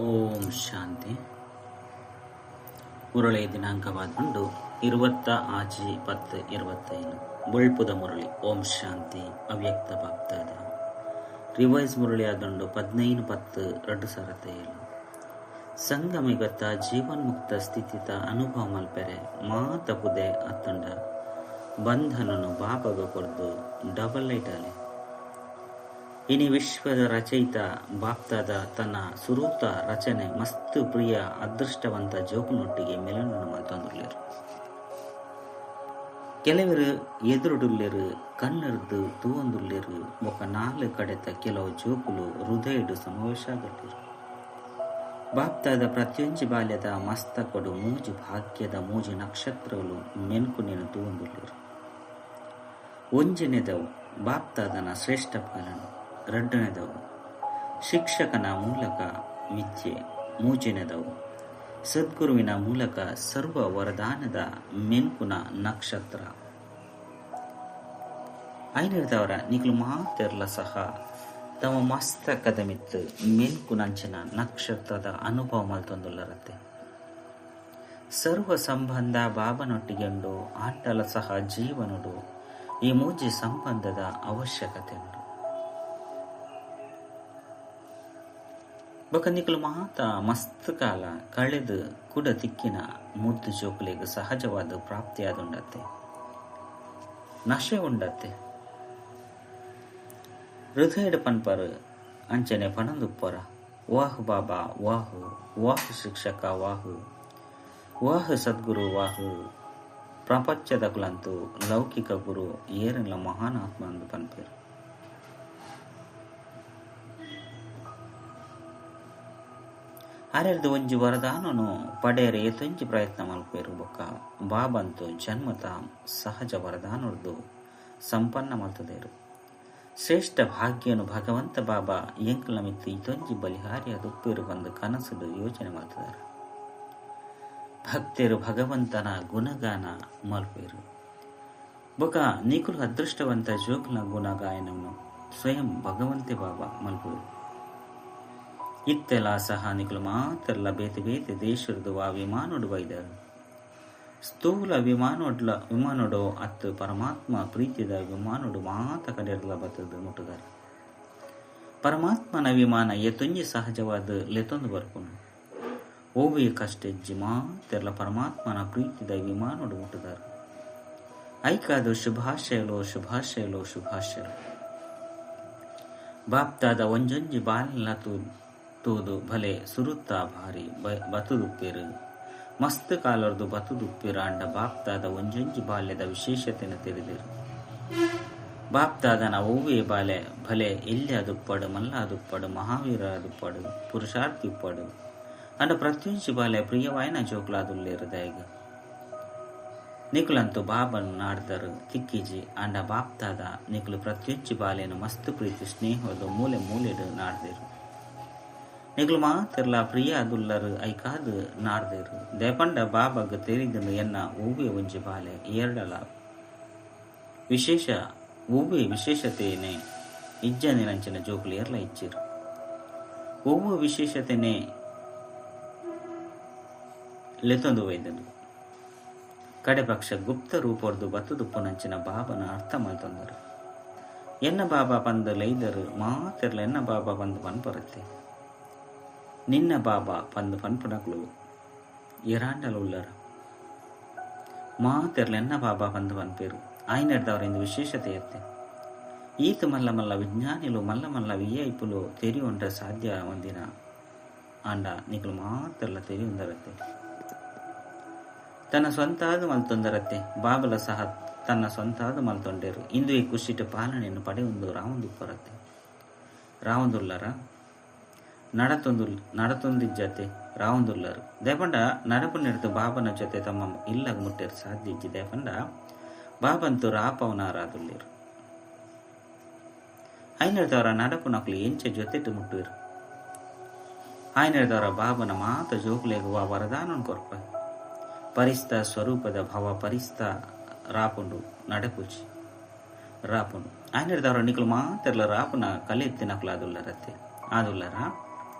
ಓಂ ಶಾಂತಿ. ಮುರಳಿ ದಿನಾಂಕವಾದುಂಡು 20/6/2025 ಬುಳ್ಪುದ ಮುರಳಿ. ಓಂ ಶಾಂತಿ. ಅವ್ಯಕ್ತ ಬಾಪ್ತಾದ ರಿವೈಸ್ ಮುರಳಿ ಆದುಂಡು 15/10/2007 ಸಂಗಮಿಗತ ಜೀವನ್ಮುಕ್ತ ಸ್ಥಿತಿತ ಅನುಭವ ಮಲ್ಪೆರೆ ಮಾತ ಪುದೆ ಅತ್ತುಂಡ ಬಂಧನನು ಬಾಬಗ ಕೊರ್ದು ಡಬಲ್ ಲೈಟಾಲೆ. ಇನಿ ವಿಶ್ವದ ರಚಯಿತ ಬಾಪ್ತಾದ ತನ್ನ ಸುರೂತ ರಚನೆ ಮಸ್ತ್ ಪ್ರಿಯ ಅದೃಷ್ಟವಂತ ಜೋಕುನೊಟ್ಟಿಗೆ ಮಿಲನವನ್ನು ಮಲ್ತೊಂದುಲ್ಲೆರು. ಕೆಲವರು ಎದುರುಡುಲ್ಲೆರು, ಕಣ್ಣರ್ದು ತೂವೊಂದುಲ್ಲೆರು. ಒಕ್ಕ 4 ಕಡೆತ ಕೆಲವು ಜೋಕುಲು ಹೃದಯಡು ಸಮಾವೇಶ ಆಗಲ್ಲೆರು. ಬಾಪ್ತಾದ ಪ್ರತಿಯೊಂಜಿ ಬಾಲ್ಯದ ಮಸ್ತಕೊಡು ಮೂಜಿ ಭಾಗ್ಯದ ಮೂಜಿ ನಕ್ಷತ್ರಗಳು ಮೆನ್ಕುನೇನು ತೂವೊಂದುಲ್ಲೆರು. ಒಂಜನೆದವು ಬಾಪ್ತಾದನ ಶ್ರೇಷ್ಠ ಪಾಲನೆ, ಎರಡನೇದವು ಶಿಕ್ಷಕನ ಮೂಲಕ ವಿದ್ಯೆ, ಮೂಜನೆದವು ಸದ್ಗುರುವಿನ ಮೂಲಕ ಸರ್ವ ವರದಾನದ ಮೆನ್ಕುನ ನಕ್ಷತ್ರ. ಐನರ್ದವರ ನಿಗ್ಲು ಮಾತೆರ್ಲ ಸಹ ತಮ್ಮ ಮಸ್ತಕದ ಮಿತ್ತು ಮೆನ್ಕುನಂಚಿನ ನಕ್ಷತ್ರದ ಅನುಭವ ಮಲ್ತೊಂದುಲ್ಲರತ್ತೆ. ಸರ್ವ ಸಂಬಂಧ ಬಾಬನೊಟ್ಟಿಗೆಂಡು ಆಟಲ ಸಹ ಜೀವನುಡು ಈ ಮೂಜಿ ಸಂಬಂಧದ ಅವಶ್ಯಕತೆ ಉಂಟು. ಬೊಕ ನಿಕಲು ಮಾತ ಮಸ್ತ್ ಕಾಲ ಕಳೆದು ಕುಡ ತಿಕ್ಕಿನ ಮುದ್ದು ಜೋಕುಲೆಗ್ ಸಹಜವಾದ ಪ್ರಾಪ್ತಿಯಾದುಂಡತ್ತೆ. ನಶೆ ಉಂಡತ್ತೆ. ಹೃದಯದ ಪನ್ಪರು ಅಂಚನೆ ಪಣಂದುಪ್ಪರ ವಾಹ್ ಬಾಬಾ ವಾಹು, ವಾಹ್ ಶಿಕ್ಷಕ ವಾಹು, ವಾಹ್ ಸದ್ಗುರು ವಾಹು. ಪ್ರಪಂಚದ ಕುಲಂತು ಲೌಕಿಕ ಗುರು ಏರೆಲ್ಲ ಮಹಾನ್ ಆತ್ಮ ಅಂದು ಪನ್ಪೇರು. ಅರೆರ್ದು ಒಂಜಿ ವರದಾನನು ಪಡೆಯರೆ ಏತೊಂಜಿ ಪ್ರಯತ್ನ ಮಲ್ಪೇರು. ಬೊಕ್ಕ ಬಾಬಂತು ಜನ್ಮತ ಸಹಜ ವರದಾನರ್ದು ಸಂಪನ್ನ ಮಲ್ತದೇರು. ಶ್ರೇಷ್ಠ ಭಾಗ್ಯನು ಭಗವಂತ ಬಾಬಾ ಎಂಕಲ ಮಿತ್ತು ಇತೊಂಜಿ ಬಲಿಹಾರಿಯ ದುಪ್ಪೇರು ಬಂದು ಕನಸುಡು ಯೋಚನೆ ಮಲ್ತದಾರ. ಭಕ್ತರು ಭಗವಂತನ ಗುಣಗಾನ ಮಲ್ಪೇರು. ಬೊಕ ನಿಕುಲು ಅದೃಷ್ಟವಂತ ಜೋಕುಲ ಗುಣಗಾಯನವನ್ನು ಸ್ವಯಂ ಭಗವಂತೆ ಬಾಬಾ ಮಲ್ಪೇರು. ಇತ್ತೆಲ ಸಹ ನಿಕುಲು ಮಾತೆರ್ಲ ಬೇತೆ ಬೇತೆ ದೇಶರ್ದು ಆ ವಿಮಾನೋಡು ಬೈದರು. ಸ್ಥೂಲ ವಿಮಾನೋಡು ಅತ್ತು ಪರಮಾತ್ಮ ಪ್ರೀತಿದ ವಿಮಾನೋಡು ಮಾತ ಕಡೆರ್ಲ ಬತ್ತದು ಮುಟ್ಟುದಾರೆ. ಪರಮಾತ್ಮನ ವಿಮಾನ ಎತ್ತೊಂಜಿ ಸಹಜವಾದ ಲೆತೊಂದು ಬರ್ಪುನು. ಓವಿ ಕಷ್ಟೆಜ್ಜಿ ಮಾತೆರ್ಲ ಪರಮಾತ್ಮನ ಪ್ರೀತಿದ ವಿಮಾನೋಡು ಮುಟ್ಟುದಾರೆ. ಐಕಾದು ಶುಭಾಶಯಲು ಶುಭಾಶಯಲು ಶುಭಾಶಯಲು. ಬಾಪ್ತಾದ ಒಂಜೊಂಜಿ ಬಾಲ್ಯ ತೂದು ಭಲೆ ಸುರುತ್ತ ಭಾರಿ ಬತುದುಪ್ಪೇರು. ಮಸ್ತ್ ಕಾಲರ್ದು ಬತುದುಪ್ಪೇರು ಅಂಡ ಬಾಪ್ತಾದ ಒಂಜೊಂಜಿ ಬಾಲ್ಯದ ವಿಶೇಷತೆಯನ್ನು ತಿಳಿದಿರು. ಬಾಪ್ತಾದನ ಓವೇ ಬಾಲ್ಯ ಭಲೆ ಎಲ್ಲಿ ಅದುಪ್ಪಡು, ಮಲ್ಲ ಅದುಪ್ಪಡು, ಮಹಾವೀರ ಅದುಪ್ಪಡು, ಪುರುಷಾರ್ಥಿ ಉಪ್ಪಡು ಅಂಡ ಪ್ರತಿಯೊಂಜಿ ಬಾಲ್ಯ ಪ್ರಿಯವಾಯನ ಜೋಕ್ಲಾದುಲ್ಲೇರು ದಯಗ. ನಿಕುಲಂತೂ ಬಾಬನು ನಾಡ್ದರು ತಿಕ್ಕಿಜಿ ಅಂಡ ಬಾಪ್ತಾದ ನಿಕುಲು ಪ್ರತಿಯೊಂಜಿ ಬಾಲ್ಯನು ಮಸ್ತ್ ಪ್ರೀತಿ ಸ್ನೇಹದ ಮೂಲೆ ಮೂಲೆಡು ನಾಡ್ದೇರು. ನಿಕುಲು ಮಾತೆರ್ಲ ಪ್ರಿಯ ಅದುಲ್ಲರು ಐಕಾದು ನಾಡ್ದೇರು. ದೇಪಂಡ ಬಾಬಗ್ ತೆರಿದನು ಎನ್ನ ಓವೆ ಒಂಜಿ ಬಾಲೆ ಏರ್ಡಲ ವಿಶೇಷ ಓವೆ ವಿಶೇಷತೆಯೇ ಇಜ್ಜನಿನಂಚಿನ ಜೋಕುಲು ಏರ್ಲ ಇಚ್ಚಿರು. ಓವ ವಿಶೇಷತೆನೇ ಲೆತೊಂದು ಒಯ್ದನು. ಕಡೆ ಪಕ್ಷ ಗುಪ್ತ ರೂಪರ್ದು ಬತ್ತುದುಪ್ಪುನಂಚಿನ ಬಾಬನ ಅರ್ಥ ಮಲ್ತೊಂದರು. ಎನ್ನ ಬಾಬಾ ಪಂದು ಲೈದರು ಮಾತೆರ್ಲ ಎನ್ನ ಬಾಬಾ ಪಂದು ಪನ್ಪರತ್ತೆ. ನಿನ್ನ ಬಾಬಾ ಪಂದು ಪನ್ಪುನಕ್ಲು ಎರಾಂಡಲು ಉಲ್ಲರ ಮಾತೆರ್ಲ ಎನ್ನ ಬಾಬಾ ಪಂದು ಪನ್ಪೇರು. ಆಯ್ನಡ್ದವರಿಂದ ವಿಶೇಷತೆ ಎತ್ತೆ. ಈತು ಮಲ್ಲ ಮಲ್ಲ ವಿಜ್ಞಾನಿಲು ಮಲ್ಲ ಮಲ್ಲ ವಿಐಪುಲು ತೆರಿಯೊಂಡ ಸಾಧ್ಯ ಒಂದಿನ ಅಂಡ ನಿಕಲು ಮಾತೆರ್ಲ ತೆರಿಯೊಂದರತ್ತೆ. ತನ್ನ ಸ್ವಂತಾದ ಮಲ್ತೊಂದರತ್ತೆ. ಬಾಬಲ ಸಹ ತನ್ನ ಸ್ವಂತಾದ ಮಲ್ತೊಂಡೇರು. ಇಂದು ಈ ಖುಷಿಟ ಪಾಲನೆಯನ್ನು ಪಡೆಯೊಂದು ರಾವೊಂದುಪ್ಪರತ್ತೆ. ರಾವೊಂದುಲ್ಲರ ನಡತೊಂದಿಜ್ಜತೆ ರಾವೊಂದುಲ್ಲರು. ದೇಪಂಡ ನಡಪುನೆಡ್ದು ಬಾಬನ ಜೊತೆ ತಮ್ಮ ಇಲ್ಲಗ ಮುಟ್ಟೇರು ಸಾಧ್ಯ ಇಜ್ಜಿ. ದೇಪಂಡ ಬಾಬಂತು ರಾಪವನಾರಾದುಲ್ಲೇರು. ಐನರ್ದವರ ನಡಪುನಕ್ಲು ಎಂಚೆ ಜೊತೆಟ್ಟು ಮುಟ್ಟುವರು. ಐನರ್ದವರ ಬಾಬನ ಮಾತ ಜೋಕುಲೆಗುವ ವರದಾನನು ಕೊರ್ಪ. ಪರಿಸ್ಥ ಸ್ವರೂಪದ ಭವ ಪರಿಸ್ಥ ರಾಪುಂಡು ನಡಪುಜಿ ರಾಪುಂಡು. ಐನರ್ದವರ ನಿಕುಲು ಮಾತೆರ್ಲ ರಾಪುನ ಕಲೆ ಎತ್ತಿನಕ್ಲು ಆದುಲ್ಲರತ್ತೆ. ಆದುಲ್ಲರ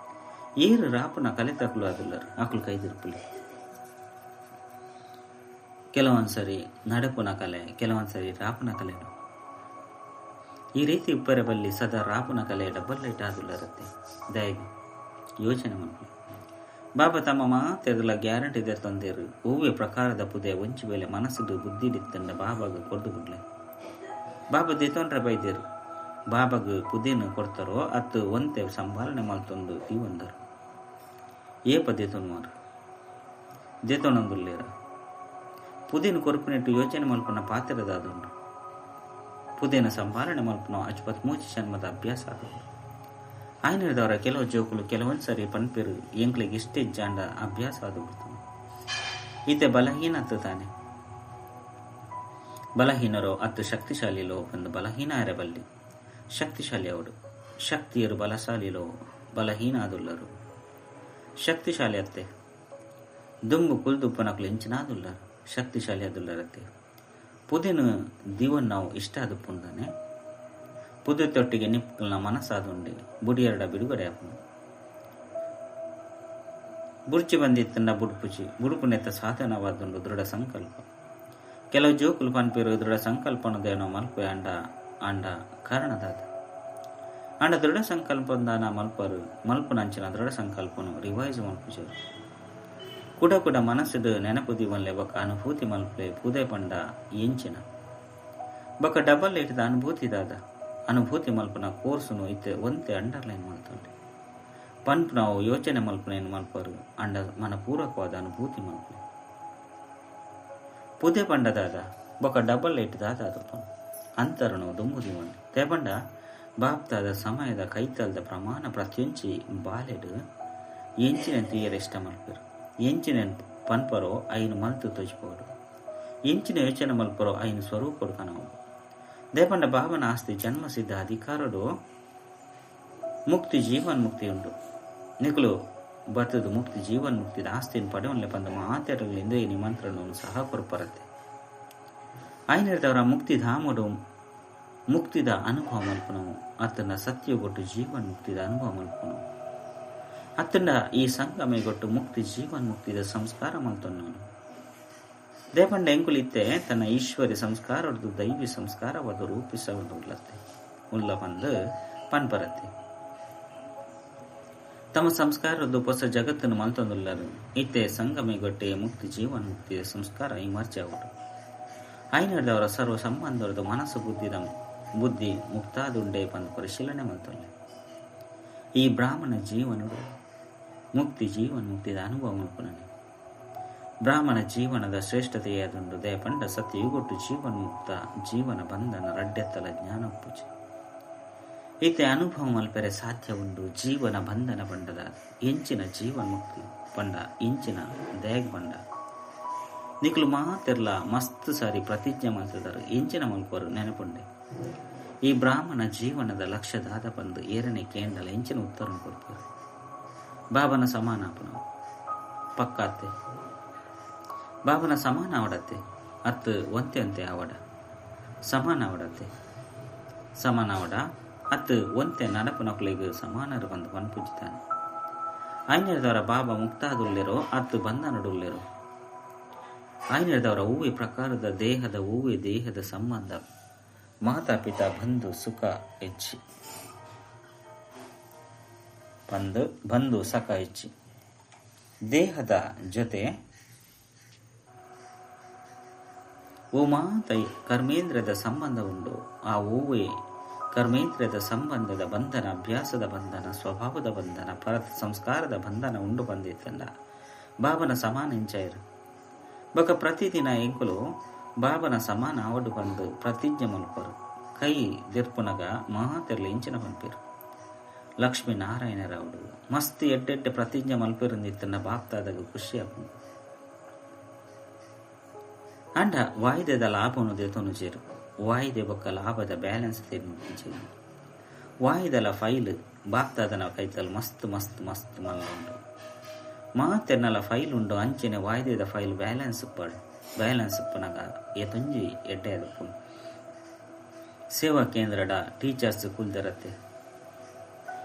ಏರು ರಾಪನ ಕಲೆತಕ್ಲು ಅದುಲ್ಲರು ಆಕಳು ಕೈದಿರ್ಪುಲಿ. ಕೆಲವೊಂದ್ಸರಿ ನಡಪುನ ಕಲೆ, ಕೆಲವೊಂದ್ಸರಿ ರಾಪನ ಕಲೆನು. ಈ ರೀತಿ ಉಪ್ಪರ ಬಲ್ಲಿ ಸದಾ ರಾಪನ ಕಲೆ ಡಬ್ಬಲ್ ಲೈಟ್ ಆದುಲ್ಲರತ್ತೆ. ದಯಗೆ ಯೋಚನೆ ಮಾಡಿ ಬಾಬಾ ತಮ್ಮ ಮಾತೆಲ್ಲ ಗ್ಯಾರಂಟಿ ಇದೆ ತಂದೇರು. ಹೂವೆ ಪ್ರಕಾರದ ಪುದೆ ಒಂಚು ವೇಳೆ ಮನಸ್ಸುದು ಬುದ್ಧಿಡಿತ್ತಂಡ ಬಾಬಾಗ ಕೊಡ್ದು ಬಿಡ್ಲೆ. ಬಾಬಾ ದೇತೊಂಡ್ರೆ ಬೈದೇರು. ಬಾಬಾಗ ಪುದೇನು ಕೊಡ್ತಾರೋ ಅತ್ತು ಒಂತೆ ಸಂಭಾಲನೆ ಮಲ್ತೊಂದು ತೀವಂದರು. ಏಪ ದೇತೊನ್ಮಾರು ದೇತೊಂದೊಂದುಲ್ಲೇರ ಪುದೇನು ಕೊರಪಿನಿಟ್ಟು ಯೋಚನೆ ಮಲ್ಪನ ಪಾತ್ರದಾದುಂಡು. ಪುದೇನ ಸಂಭಾಲನೆ ಮಲ್ಪನೋ ಅಚ್ಪತ್ ಮೂಚಿ ಜನ್ಮದ ಅಭ್ಯಾಸ ಆದವು. ಆಯ್ನಿಡ್ದವರ ಕೆಲವು ಜೋಕುಲು ಕೆಲವೊಂದ್ಸರಿ ಪನ್ಪೇರು ಎಂಕ್ಲಿಗೆ ಇಷ್ಟೇ ಜಾಂಡ ಅಭ್ಯಾಸ ಆದು ಬಿಡ್ತಾನೆ. ಈತೆ ಬಲಹೀನ ಅತ್ತು ತಾನೆ. ಬಲಹೀನರೋ ಅತ್ತು ಶಕ್ತಿಶಾಲಿಲೋ ಒಂದು ಬಲಹೀನ ಅರೆಬಲ್ಲಿ ಶಕ್ತಿಶಾಲಿ ಅವಡು. ಶಕ್ತಿಯರು ಬಲಶಾಲಿಲೋ ಬಲಹೀನ ಆದುಲ್ಲರು. ಶಕ್ತಿಶಾಲಿ ಅತ್ತೆ ದುಂಬು ಕುಲ್ದುಪ್ಪನಕ್ಲು ಇಂಚಿನಾದುಲ್ಲರು ಶಕ್ತಿಶಾಲಿ ಆದುಲ್ಲರತ್ತೆ. ಪುದೆನು ದಿವನ್ ನಾವು ಇಷ್ಟ ಆದುಪ್ಪುಂದಾನೆ. ಪುದೆ ತೊಟ್ಟಿಗೆ ನಿಪ್ಪಲ್ನ ಮನಸ್ಸಾದುಂಡೆ ಬುಡಿಯರಡ ಬಿಡುಗಡೆ ಆಪುಂಡು. ಬುರ್ಚಿ ಬಂದಿತ್ತಂಡ ಬುಡುಪುಚಿ ಬುಡುಪುನೆತ್ತ ಸಾಧನವಾದುಂಡು ದೃಢ ಸಂಕಲ್ಪ. ಕೆಲವು ಜೋಕುಲು ಪನ್ಪೇರು ದೃಢ ಸಂಕಲ್ಪನದೇನೋ ಮಲ್ಪೆ ಅಂಡ ಕಾರಣದಾದ ಅಂಡ ದೃಢ ಸಂಕಲ್ಪದಾನ ಮಲ್ಪರು ಮಲ್ಪನಂಚಿನ ದೃಢ ಸಂಕಲ್ಪನು ರಿವೈಸ್ ಮಲ್ಪುಜರು. ಕುಡ ಮನಸ್ಸಿದು ನೆನಪು ದಿವನ್ಲೆ ಬೊಕ ಅನುಭೂತಿ ಮಲ್ಪೆ ಪುದೆ ಪಂಡ ಎಂಚಿನ ಬೊಕ ಡಬಲ್ ಇಟ್ಟಿದ ಅನುಭೂತಿ ಮಲ್ಪನ ಕೋರ್ಸುನು ಇತ್ತೆ ಒಂತೆ ಅಂಡರ್ಲೈನ್ ಮಲ್ತಂಡೆ. ಪನ್ಪು ನಾವು ಯೋಚನೆ ಮಲ್ಪನೇನು ಮಲ್ಪರು ಅಂಡ ಮನಪೂರ್ವಕವಾದ ಅನುಭೂತಿ ಮಲ್ಪನೆ ಪುದೆ ಪಂಡದಾದ ಬೊಕ ಡಬಲ್ ಇಟ್ಟಿದಾದ ಅಂತರನು ದುಂಬುದಿವನ್ನೆ ತೇಪಂಡ ಬಾಪ್ತಾದ ಸಮಯದ ಕೈತಲ್ದ ಪ್ರಮಾಣ ಪ್ರತ್ಯಂಚಿ ಬಾಲೆಡು ಎಂಚಿನ ತೀಯರೆಷ್ಟ ಮಲ್ಪರು. ಎಂಚಿನ ಪನ್ಪರೋ ಐನು ಮಲ್ತು ತೋಜ್ಬೋದು. ಎಂಚಿನ ಯೋಚನೆ ಮಲ್ಪರೋ ಐನು ಸ್ವರೂಪಡು ಕನವು. ದೇಪಂಡ ಬಾಬನ ಆಸ್ತಿ ಜನ್ಮಸಿದ್ಧ ಅಧಿಕಾರಡು ಮುಕ್ತಿ ಜೀವನ್ ಮುಕ್ತಿ ಉಂಡು. ನಿಕುಲು ಬತ್ತದು ಮುಕ್ತಿ ಜೀವನ್ ಮುಕ್ತಿದ ಆಸ್ತಿಯನ್ನು ಪಡೆಯನ್ಲೆ ಬಂದ ಮಾತೆರಗಳಿಂದ ಈ ನಿಮಂತ್ರಣವನ್ನು ಸಹ ಕೊರಪರತ್ತೆ. ಐನಿರ್ದವರ ಮುಕ್ತಿಧಾಮಡು ಮುಕ್ತಿದ ಅನುಭವ ಮಲ್ಪನವು ಅತ್ತನ ಸತ್ಯಗೊಟ್ಟು ಜೀವನ್ ಮುಕ್ತಿದ ಅನುಭವ ಮಲ್ಪನವು ಅತ್ತಂಡ ಈ ಸಂಗಮೆಗೊಟ್ಟು ಮುಕ್ತಿ ಜೀವನ್ ಮುಕ್ತಿದ ಸಂಸ್ಕಾರ ಮಲ್ತೊನ್ನವನು. ದೇಪಂಡ ಎಂಕುಲಿತ್ತೆ ತನ್ನ ಈಶ್ವರಿ ಸಂಸ್ಕಾರದ್ದು ದೈವಿ ಸಂಸ್ಕಾರವಾದ ರೂಪಿಸವುದು ಉಲ್ಲ ಬಂದು ಪನ್ಪರತ್ತೆ. ತಮ್ಮ ಸಂಸ್ಕಾರದ್ದು ಹೊಸ ಜಗತ್ತನ್ನು ಮಲ್ತೊಂದುಲ್ಲರು ಇತ್ತೆ ಸಂಗಮೆಗೊಟ್ಟೆ ಮುಕ್ತಿ ಜೀವನ್ ಮುಕ್ತಿಯ ಸಂಸ್ಕಾರ ಇಮರ್ಜ ಅವರು. ಐನರ್ದವರ ಸರ್ವ ಸಂಬಂಧದ ಮನಸ್ಸು ಬುದ್ಧಿ ಮುಕ್ತಾದುಂಡೆ ಬಂದು ಪರಿಶೀಲನೆ ಮಲ್ತೊಲ್ಲೆ. ಈ ಬ್ರಾಹ್ಮಣ ಜೀವನಡು ಮುಕ್ತಿ ಜೀವನ್ ಮುಕ್ತಿದ ಅನುಭವ ಮಲ್ಪನೇ. ಬ್ರಾಹ್ಮಣ ಜೀವನದ ಶ್ರೇಷ್ಠತೆಯಾದುಂಡು ದಯಪಂಡ ಸತ್ಯಯುಗೊಟ್ಟು ಜೀವನ್ ಮುಕ್ತ ಜೀವನ ಬಂಧನ ರಡ್ಡೆತ್ತಲ ಜ್ಞಾನ ಪೂಜೆ ಈತೆ ಅನುಭವ ಮಲ್ಪೆರೆ ಸಾಧ್ಯ ಉಂಡು. ಜೀವನ ಬಂಧನ ಬಂಡದ ಎಂಚಿನ ಜೀವನ್ ಮುಕ್ತಿ ಪಂಡ ಇಂಚಿನ ದಯಗ್ ಬಂಡ ನಿಕ್ಲು ಮಾತೆರ್ಲ ಮಸ್ತ್ ಸಾರಿ ಪ್ರತಿಜ್ಞೆ ಮಲ್ತದರು ಎಂಚಿನ ಮಲ್ಪರು ನೆನಪುಂಡೆ. ಈ ಬ್ರಾಹ್ಮಣ ಜೀವನದ ಲಕ್ಷ್ಯದಾದ ಬಂದು ಏರನೇ ಕೇಂಡಲ ಎಂಚಿನ ಉತ್ತರ ಕೊಡ್ತಾರೆ. ಬಾಬನ ಸಮಾನಾಪನ ಪಕ್ಕಾತೆ ಬಾಬನ ಸಮಾನ ಅವಡತ್ತೆ ಅತ್ತು ಒಂತೆ ಅಂತೆ ಅವಡ ಸಮಾನ ಅವಡತ್ತೆ ಸಮಾನ ಅವಡ ಅತ್ತು ಒಂತೆ ನಡಪನೊಕ್ಲಿಗೆ ಸಮಾನರು ಬಂದು ಪನ್ಪುಜ್ತಾನೆ. ಐನ್ಯದವರ ಬಾಬಾ ಮುಕ್ತಾದುಲ್ಲೆರೋ ಅತ್ತು ಬಂಧನಡುಲ್ಲೆರೋ. ಐನ್ಯದವರ ಹೂವಿ ಪ್ರಕಾರದ ದೇಹದ ಹೂವಿ ದೇಹದ ಸಂಬಂಧ ಮಾತಾಪಿತ ಬಂಧು ಸುಖ ಹೆಚ್ಚಿ ಬಂಧು ಸುಖ ಹೆಚ್ಚಿ ದೇಹದ ಜೊತೆ ಮಾತ ಕರ್ಮೇಂದ್ರದ ಸಂಬಂಧ ಉಂಡು. ಆ ಹೂವೇ ಕರ್ಮೇಂದ್ರದ ಸಂಬಂಧದ ಬಂಧನ ಅಭ್ಯಾಸದ ಬಂಧನ ಸ್ವಭಾವದ ಬಂಧನ ಪರತ ಸಂಸ್ಕಾರದ ಬಂಧನ ಉಂಡು ಬಂದಿತ್ತಂಡ ಬಾಬನ ಸಮಾನ ಇಂಚಾಯರು ಬೊಕ ಪ್ರತಿದಿನ ಎಂಕುಲು ಬಾಬನ ಸಮಾನ ಅವಡು ಬಂದು ಪ್ರತಿಜ್ಞೆ ಮಲ್ಪರು. ಕೈ ದಿರ್ಪುನಗ ಮಹಾತೆರ್ಲಿ ಇಂಚಿನ ಪಂಪಿರು. ಲಕ್ಷ್ಮೀ ನಾರಾಯಣರವಡು ಮಸ್ತ್ ಎಡ್ಡೆಡ್ಡೆ ಪ್ರತಿಜ್ಞೆ ಮಲ್ಪಿರುಂದಿತ್ತಂಡ ಬಾಪ್ತಾದಾಗ ಖುಷಿ ಆಪುಂಡು. ಅಂಡ ವಾಯಿದೆದ ಲಾಭವನ್ನು ದೇತೊನು ಜೇರು. ವಾಯಿದೆ ಬೊಕ್ಕ ಲಾಭದ ಬ್ಯಾಲೆನ್ಸ್ ತೆಗೆದು ವಾಯಿದಲ ಫೈಲ್ ಬಾಪ್ತಾದನ ಕೈತಲ್ ಮಸ್ತ್ ಮಸ್ತ್ ಮಸ್ತ್ ಮಲ್ಲು ಮಾತೆನ್ನಲ ಫೈಲ್ ಉಂಡು ಅಂಚೆನೆ ವಾಯಿದೆದ ಫೈಲ್ ಬ್ಯಾಲೆನ್ಸ್ ಉಪ್ಪನಗ ಎತೊಂಜಿ ಎಡ್ಡೆ ಅದಪ್ಪು ಸೇವಾ ಕೇಂದ್ರಡ ಟೀಚರ್ಸ್ ಕುಲ್ದರತ್ತೆ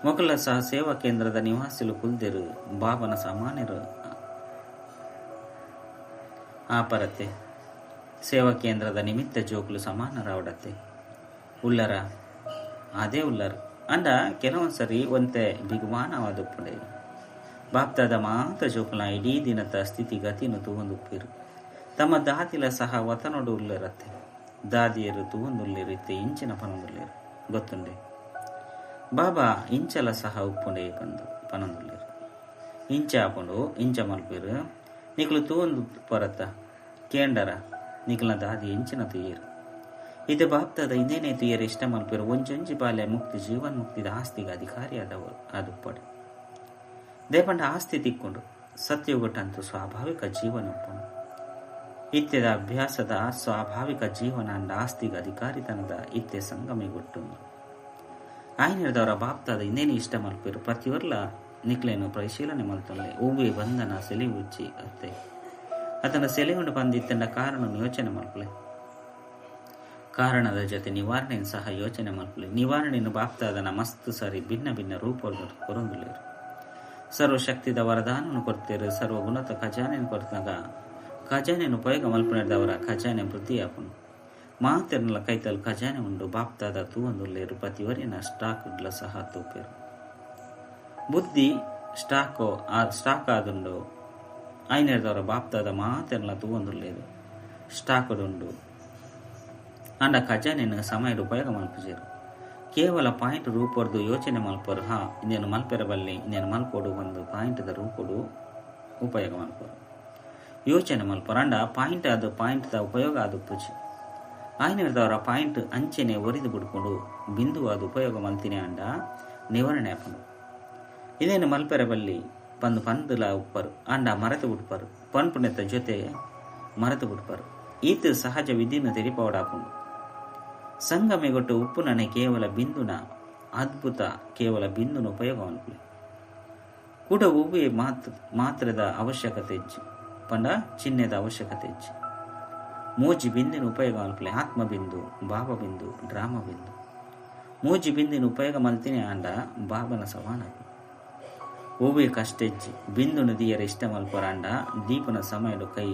ಮೊಕಲ ಸಹ ಸೇವಾ ಕೇಂದ್ರದ ನಿವಾಸಿಲು ಕುಲ್ದಿರು ಬಾಬನ ಸಾಮಾನ್ಯರು ಆಪರತೆ ಸೇವಾ ಕೇಂದ್ರದ ನಿಮಿತ್ತ ಜೋಕುಲು ಸಮಾನರಾವಡತ್ತೆ ಉಳ್ಳರ ಅದೇ ಉಳ್ಳರು ಅಂಡ ಕೆಲವೊಂದ್ಸರಿ ಒಂತೆ ಬಿಗುಮಾನವಾದುಪ್ಪಡೆ ಬಾಪ್ತಾದ ಮಾತ ಜೋಕುಲ ಇಡೀ ದಿನದ ಸ್ಥಿತಿಗತಿನು ತೂವೊಂದುಪ್ಪಿರು ತಮ್ಮ ದಾದಿಲ ಸಹ ವತನೊಡು ಉಳ್ಳರತ್ತೆ ದಾದಿಯರು ತೂವೊಂದುಳ್ಳಿರಿತ್ತೆ ಇಂಚಿನ ಪನೊಂದುಳ್ಳಿರು ಗೊತ್ತುಂಡೆ ಬಾಬಾ ಇಂಚಲ ಸಹ ಉಪ್ಪುಂಡೆ ಪನೊಂದುಳ್ಳಿರು ಇಂಚ ಆಪುಂಡು ಇಂಚ ಮಲ್ಪಿರು ನಿಕ್ಲು ತೂವೊಂದು ಪೊರತ್ತ ಕೇಂಡರ ನಿಕ್ಲ ದಾದಿ ಇಂಚಿನ ತುಯ್ಯರು ಇದು ಬಾಪ್ತಾದ ಇಂದೇನೆ ತುಯ್ಯರು ಇಷ್ಟ ಮಲ್ಪಿರು ಒಂಜೊಂಜಿ ಬಾಲ್ಯ ಮುಕ್ತಿ ಜೀವನ್ ಮುಕ್ತಿದ ಆಸ್ತಿಗೆ ಅಧಿಕಾರಿಯಾದವರು ಅದುಪ್ಪಡೆ ದೇಪಂಡ ಆಸ್ತಿ ತಿಕ್ಕೊಂಡು ಸತ್ಯಗೊಟ್ಟಂತೂ ಸ್ವಾಭಾವಿಕ ಜೀವನ ಉಪ್ಪುಂಡು ಇತ್ಯದ ಅಭ್ಯಾಸದ ಸ್ವಾಭಾವಿಕ ಜೀವನ ಅಂಡ ಆಸ್ತಿಗೆ ಅಧಿಕಾರಿತನದ ಇತ್ಯ ಸಂಗಮಿಗೊಟ್ಟುಂಡು ಆಯ್ನಿರ್ದವರ ಬಾಪ್ತಾದ ಇಂದೇನೆ ಇಷ್ಟ ಮಲ್ಪಿರು ಪ್ರತಿಯೊರ್ಲ ನಿಕ್ಲೇನು ಪರಿಶೀಲನೆ ಮಲ್ತೊಳ್ಳೆ ಹೂವೆ ಬಂಧನ ಸೆಲೆವುಚ್ಚಿ ಅತ್ತೆ ಅದನ್ನು ಸೆಲೆಗೊಂಡು ಬಂದಿತ್ತಂಡ ಕಾರಣ ಯೋಚನೆ ಮಲ್ಪಲೆ ಕಾರಣದ ಜೊತೆ ನಿವಾರಣೆಯನ್ನು ಸಹ ಯೋಚನೆ ಮಲ್ಪಲೆ ನಿವಾರಣೆಯನ್ನು ಬಾಪ್ತಾದನ ಮಸ್ತ್ ಸರಿ ಭಿನ್ನ ಭಿನ್ನ ರೂಪಗಳು ಕೊರೊಂದುಳ್ಳೇರು ಸರ್ವಶಕ್ತಿದ ವರದಾನವನ್ನು ಕೊಡ್ತೇರು ಸರ್ವ ಗುಣತ ಖಜಾನೆಯನ್ನು ಕೊಡ್ತಾಗ ಖಜಾನೆಯನ್ನು ಉಪಯೋಗ ಮಲ್ಪನೆದವರ ಖಜಾನೆ ವೃದ್ಧಿಯಾಪನು ಮಾತೆರ್ನಲ ಕೈತಲ್ ಖಜಾನೆ ಉಂಡು ಬಾಪ್ತಾದ ತೂವೊಂದುಳ್ಳೇರು ಪ್ರತಿವರಿನ ಸ್ಟಾಕ್ಗಳ ಸಹ ತೂಪೇರು ಬುದ್ಧಿ ಸ್ಟಾಕ್ ಆದುಂಡು ಐನೇರ್ದವರ ಬಾಪ್ತಾದ ಮಾತೆರ್ಲ ತೂವೊಂದುಳ್ಳೇರು ಸ್ಟಾಕ್ಡುಂಡು ಅಂಡ ಖಜಾನೆಯನ್ನು ಸಮಯದ ಉಪಯೋಗ ಮಲ್ಪುಜೇರು ಕೇವಲ ಪಾಯಿಂಟ್ ರೂಪರ್ದು ಯೋಚನೆ ಮಲ್ಪರು ಇನ್ನೇನು ಮಲ್ಪೆರಬಲ್ಲಿ ಇನ್ನೇನು ಮಲ್ಪೋಡು ಒಂದು ಪಾಯಿಂಟ್ದ ರೂಪಡು ಉಪಯೋಗ ಮಲ್ಪರು ಯೋಚನೆ ಮಲ್ಪರು ಅಂಡ ಪಾಯಿಂಟ್ ದ ಉಪಯೋಗ ಅದು ಪುಜಿ ಆಯ್ನಿರ್ದವರ ಪಾಯಿಂಟ್ ಅಂಚೆನೆ ಒರಿದು ಬಿಡ್ಕೊಂಡು ಬಿಂದು ಅದು ಉಪಯೋಗ ಮಲ್ತಿನಿ ಅಂಡ ನಿವಾರಣೆ ಹಾಕೊಂಡು ಇದೇನು ಮಲ್ಪೆರಬಲ್ಲಿ ಪಂದುಲ ಉಪ್ಪರು ಅಂಡ ಮರೆತು ಬಿಡ್ಪರು ಪನ್ಪುಣೆತ ಜೊತೆ ಮರೆತು ಬಿಡ್ಪರು ಈತ ಸಹಜ ವಿಧಿಯನ್ನು ತೆರಿಪವಡಾಪುಂಡು ಸಂಗಮೆಗೊಟ್ಟು ಉಪ್ಪುನನೆ ಕೇವಲ ಬಿಂದುನ ಅದ್ಭುತ ಕೇವಲ ಬಿಂದುನ ಉಪಯೋಗ ಅನ್ಕುಲೆ ಕೂಡ ಹೂವೆ ಮಾತ್ರದ ಅವಶ್ಯಕತೆ ಹೆಚ್ಚು ಪಂಡ ಚಿಹ್ನೆದ ಅವಶ್ಯಕತೆ ಹೆಚ್ಚು ಮೂಜಿ ಬಿಂದಿನ ಉಪಯೋಗ ಅನ್ಕುಲೆ ಆತ್ಮಬಿಂದು ಭಾವಬಿಂದು ಡ್ರಾಮ ಬಿಂದು ಮೂಜಿ ಬಿಂದಿನ ಉಪಯೋಗ ಮಲ್ತಿನಿ ಅಂಡ ಬಾಬನ ಸವಾನ ಹೂವೆ ಕಷ್ಟೆಜ್ಜಿ ಬಿಂದು ನದಿಯರ ಇಷ್ಟ ಮಲ್ಪರ ಅಂಡ ದೀಪನ ಸಮಯಡು ಕೈ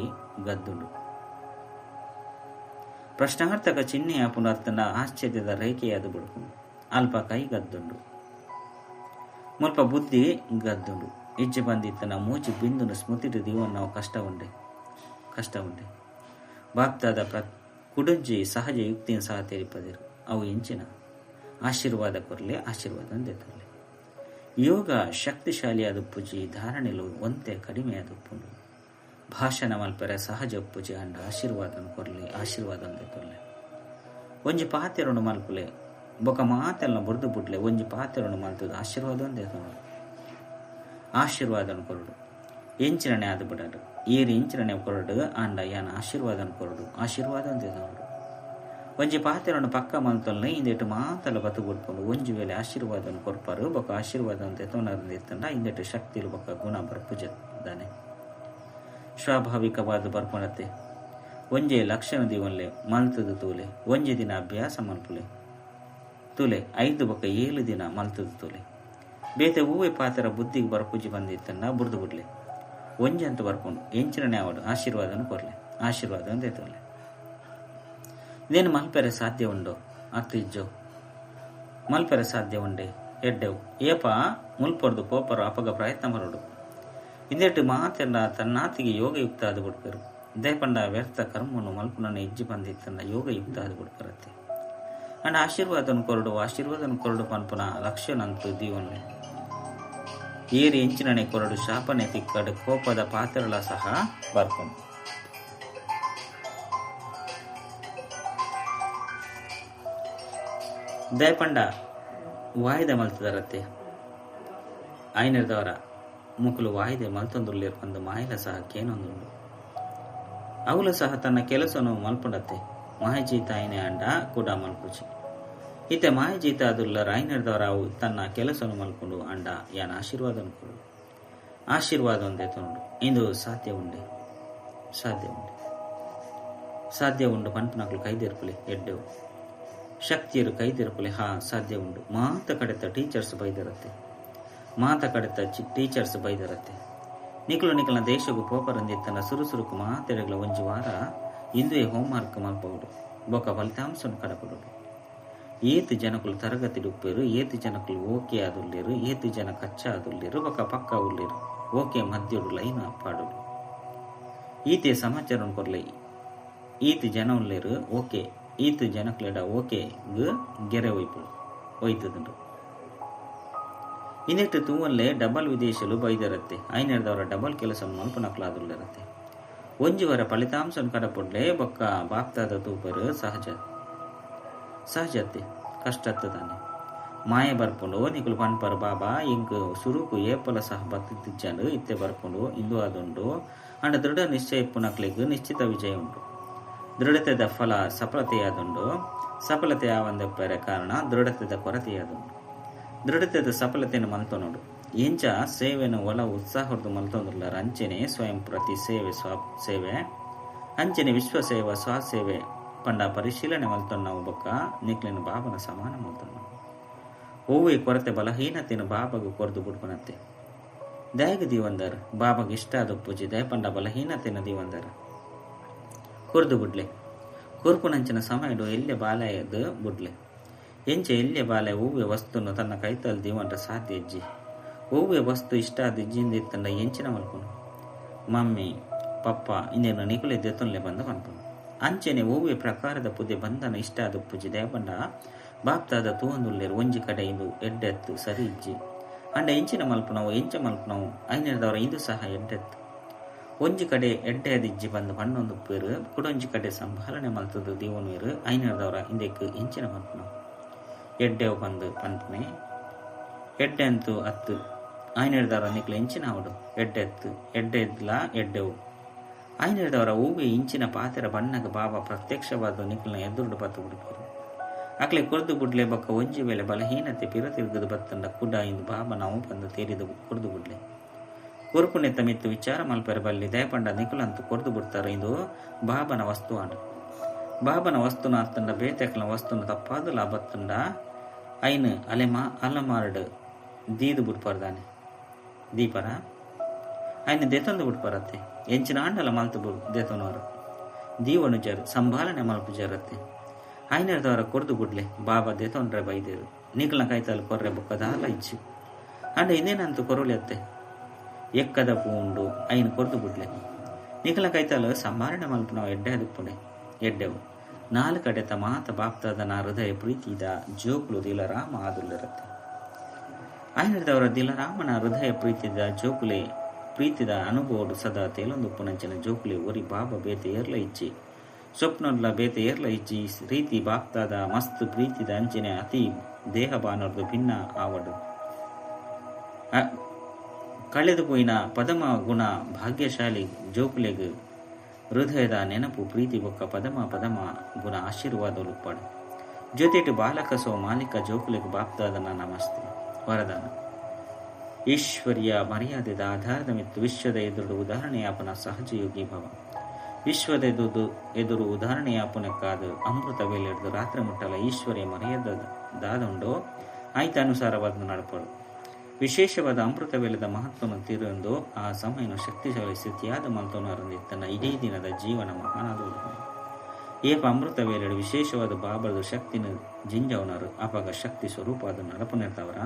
ಗದ್ದುಂಡು ಪ್ರಶ್ನಾರ್ಥಕ ಚಿಹ್ನೆಯ ಪುನರ್ತನ ಆಶ್ಚರ್ಯದ ರೇಖೆಯಾದ ಬುಡುಕು ಅಲ್ಪ ಕೈ ಗದ್ದುಂಡು ಮುಲ್ಪ ಬುದ್ಧಿ ಗದ್ದುಂಡು ಇಜ್ಜೆ ಬಂದಿತ್ತನ ಮೂಜಿ ಬಿಂದುನ ಸ್ಮೃತಿಡು ದೀವನ್ ನಾವು ಕಷ್ಟ ಉಂಡೆ ಬಾಪ್ತಾದ ಕುಡುಂಜಿ ಸಹಜ ಯುಕ್ತಿನ ಸಹ ತೆರಿಪದಿರು ಅವು ಇಂಚಿನ ಆಶೀರ್ವಾದ ಕೊರಲೆ ಆಶೀರ್ವಾದ ಅಂದೆತ್ತರಲೆ ಯೋಗ ಶಕ್ತಿಶಾಲಿಯಾದ ಪೂಜಿ ಧಾರಣೆಲು ಒಂತೆ ಕಡಿಮೆಯಾದ ಉಪ್ಪುಂಡು ಭಾಷಣ ಮಲ್ಪರೆ ಸಹಜ ಪೂಜೆ ಅಂಡ ಆಶೀರ್ವಾದನ ಕೊರಲಿ ಆಶೀರ್ವಾದ ಅಂದೆತ್ತರಲೆ ಒಂಜಿ ಪಾತೆರೊಂಡು ಮಲ್ಪಲೆ ಬೊಕ ಮಾತೆಲ್ಲ ಬುರ್ದು ಬುಡ್ಲೆ ಒಂಜಿ ಪಾತೆರೊಂಡು ಮಲ್ತದ ಆಶೀರ್ವಾದ ಅಂದೆತ್ತೋಡು ಆಶೀರ್ವಾದನ ಕೊರಡು ಎಂಚಿನನೆ ಆದ ಬಿಡರು ಏರಿ ಇಂಚಿನನೆ ಕೊರಡು ಅಂಡ ಯಾನ ಆಶೀರ್ವಾದನ ಕೊರಡು ಆಶೀರ್ವಾದ ಅಂದೆತ್ತೋಡು ಒಂಜಿ ಪಾತೆರೊಂಡು ಪಕ್ಕ ಮಲ್ತೊಲ್ಲೆ ಇಂದೆಟ್ಟು ಮಾತಲ್ಲ ಬತ್ತು ಬಿಡ್ಕೊಂಡು ಒಂಜಿ ವೇಳೆ ಆಶೀರ್ವಾದನ ಕೊರ್ಪರು ಬೊಕ ಆಶೀರ್ವಾದ ಅಂತ ತೊಂಡ ಇಂದೆಟ್ಟು ಶಕ್ತಿಲು ಬೊಕ ಗುಣ ಬರ್ಪುಜದಾನೆ ಸ್ವಾಭಾವಿಕವಾದ ಬರ್ಪಣತೆ ಒಂಜೆ ಲಕ್ಷಣ ದಿವನ್ಲೆ ಮಲ್ತದು ತೂಲೆ ಒಂಜೆ ದಿನ ಅಭ್ಯಾಸ ಮಲ್ಪುಲೆ ತೂಲೆ 5 ಬೊಕ 7 ದಿನ ಮಲ್ತದು ತೂಲೆ ಬೇತೆ ಹೂವೆ ಪಾತ್ರ ಬುದ್ಧಿಗೆ ಬರ್ಪುಜಿ ಬಂದಿತ್ತನ್ನ ಬುಡ್ದು ಬಿಡ್ಲೆ ಒಂಜೆ ಅಂತ ಬರ್ಕೊಂಡು ಎಂಚಿನನೆ ಅವಡು ಆಶೀರ್ವಾದನ ಕೊರ್ಲೆ ಆಶೀರ್ವಾದ ಅಂತ ತೋಲೆ ಇದೇನು ಮಲ್ಪೆರೆ ಸಾಧ್ಯ ಉಂಡೋ ಅಕ್ತಿಜ್ಜೋ ಮಲ್ಪೆರೆ ಸಾಧ್ಯ ಉಂಡೆ ಎಡ್ಡೆವು ಏಪ ಮುಲ್ಪೊರ್ದು ಪೋಪರು ಅಪಗ ಪ್ರಯತ್ನ ಮರಡು ಇಂದೆಟ್ಟು ಮಾತೆಲ್ಲ ತನ್ನಾತಿಗೆ ಯೋಗಯುಕ್ತ ಆದ ಬಿಡ್ಪರು ದೇಪಂಡ ವ್ಯರ್ಥ ಕರ್ಮವನ್ನು ಮಲ್ಪುನನ್ನು ಇಜ್ಜಿ ಬಂದಿತ್ತನ್ನ ಯೋಗಯುಕ್ತ ಆದ ಬಿಡ್ಪರತ್ತೆ ಅಂಡ್ ಆಶೀರ್ವಾದನ ಕೊರಡು ಪನ್ಪುನ ಲಕ್ಷ್ಯನಂತೂ ದೀವನ್ಲೆ ಏರಿ ಎಂಚಿನನೆ ಕೊರಡು ಶಾಪನೆ ತಿಕ್ಕಡು ಕೋಪದ ಪಾತ್ರಲ ಸಹ ಬರ್ಕೊಂಡು ದಯಪಂಡ ವಾಯ್ದೆ ಮಲ್ತದರತ್ತೆ ಐನರ್ದವರ ಮುಕುಲು ವಾಯ್ದೆ ಮಲ್ತೊಂದುರ್ಲಿರ್ಪಂದು ಮಾಯಿಲ ಸಹ ಕೇನೊಂದುಂಡು ಅವಳು ಸಹ ತನ್ನ ಕೆಲಸವನ್ನು ಮಲ್ಪುಂಡತ್ತೆ ಮಾಯಜೀತ ಐನೆ ಅಂಡ ಕೂಡ ಮಲ್ಪುಚಿ ಇತ್ತೆ ಮಾಯಜೀತ ಅದುಲ್ಲರ ಐನರ್ದವರ ಅವು ತನ್ನ ಕೆಲಸವನ್ನು ಮಲ್ಪುಂಡು ಅಂಡ ಯಾನ ಆಶೀರ್ವಾದ ಅನ್ಕೊಡು ಆಶೀರ್ವಾದ ಒಂದೇ ತೊಂಡು ಇಂದು ಸಾಧ್ಯ ಉಂಡು ಪಂಪನಕ್ಲು ಕೈದೇರ್ಪುಲಿ ಎಡ್ಡೆವು ಶಕ್ತಿಯರು ಕೈದಿರಪುಲೆ ಸಾಧ್ಯ ಉಂಡು. ಮಾತ ಕಡೆತ ಟೀಚರ್ಸ್ ಬೈದಿರತ್ತೆ, ಮಾತ ಕಡೆತ ಟೀಚರ್ಸ್ ಬೈದಿರತ್ತೆ. ನಿಖಲ ದೇಶಗೂ ಪೋಪರಂದಿತ್ತನ ಸುರುಸುರುಕು ಮಾತೆರೆಗಳ ಒಂಜಿ ವಾರ ಇಂದುವೆ ಹೋಮ್ವರ್ಕ್ ಮಲ್ಪುಡು, ಬೊಕ ಫಲಿತಾಂಶನು ಕಡಪುಡು. ಏತು ಜನಕುಲು ತರಗತಿಡು ಉಪ್ಪೇರು, ಏತು ಜನಕುಲು ಓಕೆ ಆದುಲ್ಲೇರು, ಏತು ಜನ ಕಚ್ಚಾ ಆದುಲ್ಲೇರು, ಬೊಕ ಪಕ್ಕ ಉಳ್ಳೇರು ಓಕೆ ಮಧ್ಯಡು ಲೈನ್ ಪಾಡುಡು. ಈತೆ ಸಮಾಚಾರ ಕೊರ್ಲೆ ಈತು ಜನ ಉಳ್ಳೇರು ಓಕೆ, ಈತು ಜನಕ್ಲೆಡ ಓಕೆ ಗೆರೆ ಒಯ್ತದುಂಡು. ಇನ್ನಿಟ್ಟು ತೂವಲ್ಲೇ ಡಬಲ್ ವಿದೇಶಲು ಬೈದಿರತ್ತೆ. ಐನೆರದವರ ಡಬಲ್ ಕೆಲಸ ಮಲ್ಪನಕ್ಲಾದುಲ್ಲಿರತ್ತೆ. ಒಂಜುವರ ಫಲಿತಾಂಶನ್ ಕಡಪುಡ್ಲೆ ಬೊಕ್ಕ ಬಾಪ್ತಾದ ತೂಪರು ಸಹಜತೆ ಕಷ್ಟತ್ತಾನೆ. ಮಾಯ ಬರ್ಪುಂಡು ನಿಕುಲು ಪನ್ಪರು ಬಾಬಾ ಇಂಕ್ ಸುರುಕು ಏಪಲ ಸಹ ಬತ್ತಿಜ್ಜಂಡು ಇತ್ತೆ ಬರ್ಪುಂಡು ಇಂದು ಆದುಂಡು ಅಂಡ ದೃಢ ನಿಶ್ಚಯ ಪುನಕ್ಲೆಗ್ ನಿಶ್ಚಿತ ವಿಜಯ ಉಂಟು. ದೃಢತೆದ ಫಲ ಸಫಲತೆಯಾದುಂಡು, ಸಫಲತೆ ಆವಂದಪ್ಪರ ಕಾರಣ ದೃಢತೆದ ಕೊರತೆಯಾದುಂಡು. ದೃಢತೆದ ಸಫಲತೆಯನ್ನು ಮಲ್ತೊನೋಡು ಎಂಚ ಸೇವೆನು ಒಲ ಉತ್ಸಾಹ ಹೊರದು ಮಲ್ತೊಂದುಲ್ಲ. ಅಂಚೆನೆ ಸ್ವಯಂ ಪ್ರತಿ ಸೇವೆ ಸೇವೆ, ಅಂಚೆನೆ ವಿಶ್ವ ಸೇವಾ ಸ್ವಸೇವೆ ಪಂಡ ಪರಿಶೀಲನೆ ಮಲ್ತೊನ್ನ ಬೊಕ್ಕ ನಿಕ್ಲಿನ ಬಾಬನ ಸಮಾನ ಮಲ್ತೊನ್ನ. ಓವೆ ಕೊರತೆ ಬಲಹೀನತೆಯನ್ನು ಬಾಬಾಗ ಕೊರದು ಬಿಡ್ಕೊನತ್ತೆ. ದಯಗ ದೀವಂದರ್ ಬಾಬಾಗ ಇಷ್ಟ ಆದ ಪೂಜೆ ದಯ ಪಂಡ ಬಲಹೀನತೆಯನ್ನು ದೀವಂದರ್ ಕೊರದು ಬಿಡ್ಲೆ. ಕೊರ್ಪುನಂಚಿನ ಸಮಯಡು ಎಲ್ಲೆ ಬಾಲಯದ ಬುಡ್ಲೆ. ಎಂಚೆ ಎಲ್ಲೆ ಬಾಲೆ ಹೂವೆ ವಸ್ತುನು ತನ್ನ ಕೈತಲ್ ದೀವಂಡ್ರ ಸಾಧ್ಯ ಇಜ್ಜಿ. ಹೂವೆ ವಸ್ತು ಇಷ್ಟ ಆದ ಇಜ್ಜಿಂದಿತ್ತಂಡ ಎಂಚಿನ ಮಲ್ಪುನು. ಮಮ್ಮಿ ಪಪ್ಪ ಇನ್ನೇನು ನಿಕುಲೆ ದೆತ್ತೊನ್ಲೆ ಬಂದ ಮಲ್ಪುನು. ಅಂಚೆನೆ ಹೂವೆ ಪ್ರಕಾರದ ಪುದೆ ಬಂಧನ ಇಷ್ಟ ಆದ ಪೂಜೆ ದೇಪಂಡ ಬಾಪ್ತಾದ ತೂವಂದುಲ್ಲೇರು ಒಂಜಿ ಕಡೆ ಇಂದು ಎಡ್ಡೆತ್ತು ಸರಿ ಇಜ್ಜಿ ಅಂಡ ಎಂಚಿನ ಮಲ್ಪುನವು ಎಂಚ ಮಲ್ಪುನವು ಐನೆರದವರ ಇಂದು ಸಹ ಎಡ್ಡೆತ್ತು. ಒಂಜಿ ಕಡೆ ಎಡ್ಡೆದಿಜ್ಜಿ ಬಂದು ಪಣ್ಣೊಂದು ಪೇರು ಕುಡೊಂಜಿ ಕಡೆ ಸಂಭಾಲನೆ ಮಲ್ತದು ದೀವನ್ವೇರು ಐನೆರದವರ ಇಂದೆಕ್ ಎಂಚಿನ ಮಲ್ಪುನವು. ಎಡ್ಡೆವು ಬಂದು ಪಂಪನೆ ಎಡ್ಡೆಂತು ಅತ್ತು ಐನೆರದವರ ನಿಕ್ಲು ಎಂಚಿನ ಅವಡು ಎಡ್ಡೆತ್ತು ಎಡ್ಡೆದ್ಲ ಎಡ್ಡೆವು ಐನೆರದವರ ಹೂವೆ ಇಂಚಿನ ಪಾತೆರ ಬಣ್ಣಗ ಬಾಬಾ ಪ್ರತ್ಯಕ್ಷವಾದ ನಿಕ್ಲನ ಎದುರುಡು ಬತ್ತು ಬಿಡ್ಪರು. ಅಕ್ಲೆ ಕೊರ್ದು ಬುಡ್ಲೆ ಬೊಕ್ಕ ಒಂಜಿ ವೇಳೆ ಬಲಹೀನತೆ ಪಿರ ತಿರುಗದು ಬತ್ತಂಡ ಕುಡ ಇಂದು ಬಾಬಾ ನಾವು ಬಂದು ತೇರಿದು ಕೊರ್ದು ಬುಡ್ಲೆ. ಕೊರ್ಪುನೆತ್ತ ಮಿತ್ತು ವಿಚಾರ ಮಲ್ಪರ ಬಲ್ಲಿ ದಯಪಂಡ ನಿಕುಲಂತೂ ಕೊರ್ದು ಬಿಡ್ತಾರ. ಇಂದು ಬಾಬನ ವಸ್ತು ಆಡು ಬಾಬನ ವಸ್ತುನ ಅತ್ತಂಡ ಬೇತೆಕ್ಲ ವಸ್ತುನ ತಪ್ಪಾದು ಲಾಭತ್ತಂಡ ಐನು ಅಲೆಮಾರ್ಡ್ ದೀದು ಬಿಡ್ಪಾರ್ದಾನೆ ದೀಪರ ಐನು ದೆತೊಂದು ಬಿಡ್ಪಾರತ್ತೆ. ಎಂಚಿನ ಆಂಡಲ ಮಲ್ತು ದೆತೊನವರು ದೀವನು ಜರು ಸಂಭಾಲನೆ ಮಲ್ಪು ಜರತ್ತೆ. ಐನೆರದವರ ಕೊರ್ದು ಬಿಡ್ಲೆ ಬಾಬಾ ದೆತೊಂಡ್ರೆ ಬೈದೇರು ನಿಕಲ್ನ ಕೈತಲ್ ಕೊರ್ರೆ ಬೊಕ್ಕದಾಲ ಇಚ್ಚಿ ಅಂಡ ಇನ್ನೇನಂತೂ ಕೊರೊಲಿಯತ್ತೆ ಎಕ್ಕದ ಪೂಂಡು ಐನು ಕೊರ್ದು ಬಿಡ್ಲೆ ನಿಕಲ್ನ ಕೈತಲ್ ಸಂಭಾಲನೆ ಮಲ್ಪು ನಾವು ಎಡ್ಡೆದುಪ್ಪುನೆ ಎಡ್ಡೆವು ನಾಲ್ಕು ಕಡೆತ ಮಾತ ಬಾಪ್ತಾದನ ಹೃದಯ ಪ್ರೀತಿದ ಜೋಕುಲು ದಿಲರಾಮ ಆದುಲ್ಲಿರತ್ತೆ. ಐನೆರದವರ ದಿಲರಾಮನ ಹೃದಯ ಪ್ರೀತಿದ ಜೋಕುಲೆ ಪ್ರೀತಿದ ಅನುಭವಡು ಸದಾ ತೇಲೊಂದು ಪುನಂಚಿನ ಜೋಕುಲೆ ಒರಿ ಬಾಬಾ ಬೇತೆ ಏರ್ಲ ಇಚ್ಚಿ ಸ್ವಪ್ನೊಡ್ಲ ಬೇತೆ ಏರ್ಲ ಇಚ್ಚಿ ರೀತಿ ಬಾಪ್ತಾದ ಮಸ್ತ್ ಪ್ರೀತಿದ ಅಂಚಿನ ಅತಿ ದೇಹ ಬಾನರ್ದು ಭಿನ್ನ ಆವಡು ಕಳೆದು ಪೋಯಿನ ಪದಮ ಗುಣ ಭಾಗ್ಯಶಾಲಿ ಜೋಕುಲೆಗ್ ಹೃದಯದ ನೆನಪು ಪ್ರೀತಿ ಬೊಕ್ಕ ಪದಮ ಗುಣ ಆಶೀರ್ವಾದ ಉಪ್ಪಾಡು ಜೊತೆಟು ಬಾಲಕ ಸೋ ಮಾಲಿಕ ಜೋಕುಲೆಗ್ ಬಾಪ್ತಾದನ ನಮಸ್ತೆ ವರದಾನ. ಈಶ್ವರ್ಯ ಮರ್ಯಾದೆದ ಆಧಾರದ ಮಿತ್ತು ವಿಶ್ವದ ಎದುರು ಉದಾಹರಣೆಯಾಪನ ಸಹಜಯೋಗಿ ಭವ. ವಿಶ್ವದ ಎದುರು ಉದಾಹರಣೆಯಾಪನಕ್ಕಾದ ಅಮೃತ ವೇಲೆಡ್ದು ರಾತ್ರಿ ಮುಟ್ಟಲ ಈಶ್ವರ್ಯ ಮರ್ಯಾದಾದುಂಡೋ ಆಯ್ತ ಅನುಸಾರವಾದ ನಡಪಡು. ವಿಶೇಷವಾದ ಅಮೃತ ವೇಲದ ಮಹತ್ವವನ್ನು ತಿರುಂದು ಆ ಸಮಯನು ಶಕ್ತಿಶಾಲಿ ಸ್ಥಿತಿಯಾದ ಮಲ್ತವನ್ನು ಅರಂದಿತ್ತನ ಇಡೀ ದಿನದ ಜೀವನ ಮಹಾನಾದ ಏಪ ಅಮೃತ ವೇಲೆಡು ವಿಶೇಷವಾದ ಬಾಬಳದು ಶಕ್ತಿನ ಜಿಂಜವನರು ಅಪಾಗ ಶಕ್ತಿ ಸ್ವರೂಪದ ನಡಪನಿರ್ತವರ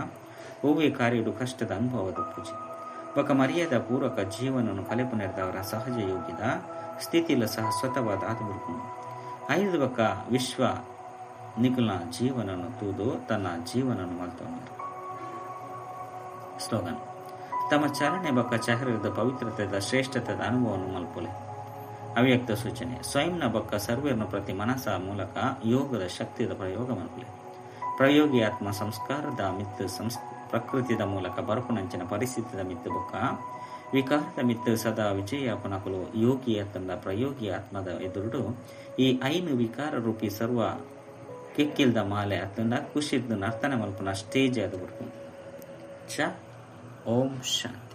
ಹೂವೆ ಕಾರ್ಯಡು ಕಷ್ಟದ ಅನುಭವದ ಪೂಜೆ ಬೊಕ್ಕ ಮರ್ಯಾದ ಪೂರ್ವಕ ಜೀವನವನ್ನು ಕಲೆಪನಿರ್ತವರ ಸಹಜ ಯೋಗಿದ ಸ್ಥಿತಿಲ ಸಹ ಸ್ವತವಾದ ಆತುಬಿಡ್ಕೊಂಡು ಐದು ಬೊಕ್ಕ ವಿಶ್ವ ನಿಖಲ್ನ ಜೀವನನ್ನು ತೂದು ತನ್ನ ಜೀವನವನ್ನು ಮಲ್ತವನರು. ಸ್ಲೋಗನ್ ತಮ್ಮ ಚಾಲನೆ ಬೊಕ್ಕ ಚಹರದ ಪವಿತ್ರತೆದ ಶ್ರೇಷ್ಠತೆದ ಅನುಭವವನ್ನು ಮಲ್ಪೊಲೆ. ಅವ್ಯಕ್ತ ಸೂಚನೆ ಸ್ವಯಂನ ಬೊಕ್ಕ ಸರ್ವೇರ್ನ ಪ್ರತಿ ಮನಸ ಮೂಲಕ ಯೋಗದ ಶಕ್ತಿಯ ಪ್ರಯೋಗ ಮಲ್ಪೊಲೆ. ಪ್ರಯೋಗಿ ಆತ್ಮ ಸಂಸ್ಕಾರದ ಮಿತ್ತು ಪ್ರಕೃತಿದ ಮೂಲಕ ಬರ್ಪುನಂಚಿನ ಪರಿಸ್ಥಿತಿದ ಮಿತ್ತು ಬೊಕ್ಕ ವಿಕಾರದ ಮಿತ್ತು ಸದಾ ವಿಜಯಾಪನಕುಲು ಯೋಗಿ ತಂದ ಪ್ರಯೋಗಿ ಆತ್ಮದ ಎದುರುಡು ಈ ಐನು ವಿಕಾರ ರೂಪಿ ಸರ್ವ ಕೆಕ್ಕಿಲ್ದ ಮಾಲೆ ಅತ್ತಂಡ ಖುಷಿದ್ದು ನರ್ತನೆ ಮಲ್ಪುನ ಸ್ಟೇಜ್ ಅದು ಬಿಡ್ಕೊಂಡು ಓಂ ಶಾಂತಿ.